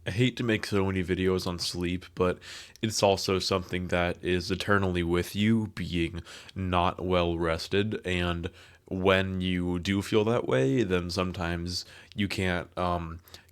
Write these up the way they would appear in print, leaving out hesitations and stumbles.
I hate to make so many videos on sleep, but it's also something that is eternally with you, being not well rested. And when you do feel that way, then sometimes you can't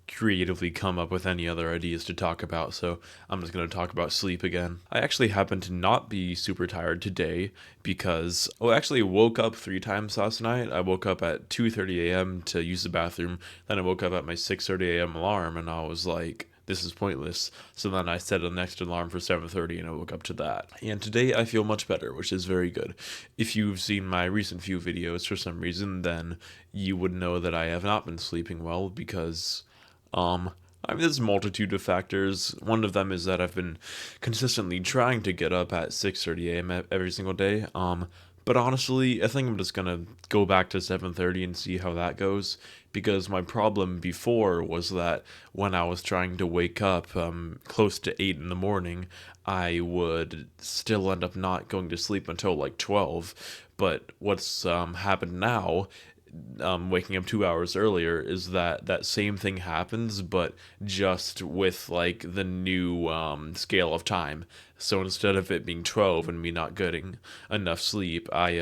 creatively come up with any other ideas to talk about. So I'm just going to talk about sleep again. I actually happen to not be super tired today because I actually woke up 3 times last night. I woke up at 2:30 a.m. to use the bathroom. Then I woke up at my 6:30 a.m. alarm, and I was like, this is pointless. So then I set a next alarm for 7:30 and I woke up to that. And today I feel much better, which is very good. If you've seen my recent few videos for some reason, then you would know that I have not been sleeping well because um there's a multitude of factors. One of them is that I've been consistently trying to get up at 6:30 a.m. every single day. But honestly, I think I'm just gonna go back to 7:30 and see how that goes. Because my problem before was that when I was trying to wake up close to 8 in the morning, I would still end up not going to sleep until like 12. But what's happened now, waking up 2 hours earlier, is that that same thing happens, but just with like the new scale of time. So instead of it being 12 and me not getting enough sleep, I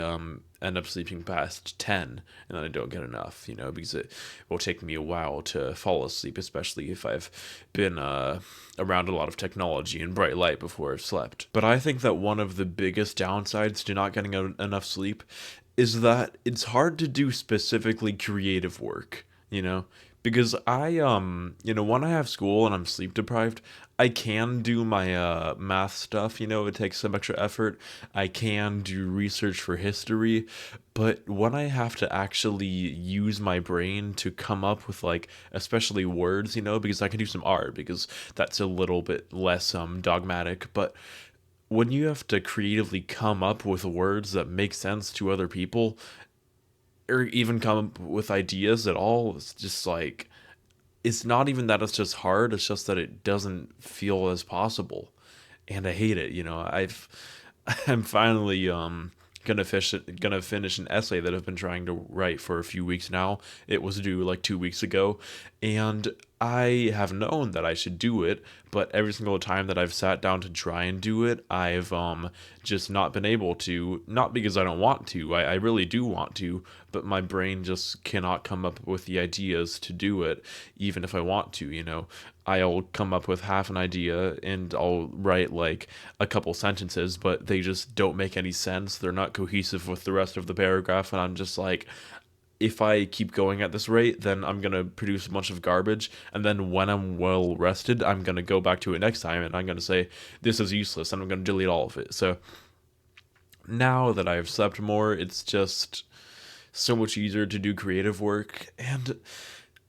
end up sleeping past 10, and then I don't get enough, because it will take me a while to fall asleep, especially if I've been around a lot of technology and bright light before I've slept. But I think that one of the biggest downsides to not getting enough sleep is that it's hard to do specifically creative work, because when I have school and I'm sleep deprived, I can do my math stuff, it takes some extra effort. I can do research for history, but when I have to actually use my brain to come up with, like, especially words, because I can do some art because that's a little bit less dogmatic, but when you have to creatively come up with words that make sense to other people, or even come up with ideas at all, it's just like, it's not even that it's just hard, it's just that it doesn't feel as possible. And I hate it, I'm finally gonna finish an essay that I've been trying to write for a few weeks now. It was due like 2 weeks ago, and I have known that I should do it, but every single time that I've sat down to try and do it, I've just not been able to. Not because I don't want to. I really do want to, but my brain just cannot come up with the ideas to do it, even if I want to. I'll come up with half an idea and I'll write like a couple sentences, but they just don't make any sense. They're not cohesive with the rest of the paragraph, and I'm just like, if I keep going at this rate, then I'm gonna produce a bunch of garbage, and then when I'm well rested, I'm gonna go back to it next time, and I'm gonna say this is useless, and I'm gonna delete all of it. So now that I've slept more, it's just so much easier to do creative work, and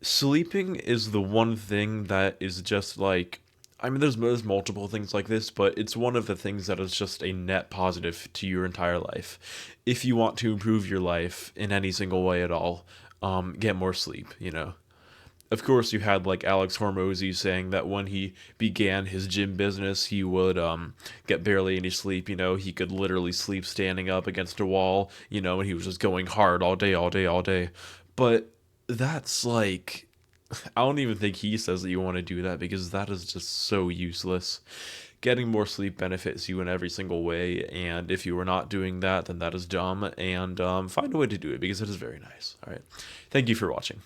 sleeping is the one thing that is just like, there's multiple things like this, but it's one of the things that is just a net positive to your entire life. If you want to improve your life in any single way at all, get more sleep. Of course, you had like Alex Hormozy saying that when he began his gym business, he would get barely any sleep. He could literally sleep standing up against a wall. And he was just going hard all day, all day, all day. But that's like, I don't even think he says that you want to do that, because that is just so useless. Getting more sleep benefits you in every single way, and if you are not doing that, then that is dumb. And find a way to do it, because it is very nice. All right, thank you for watching.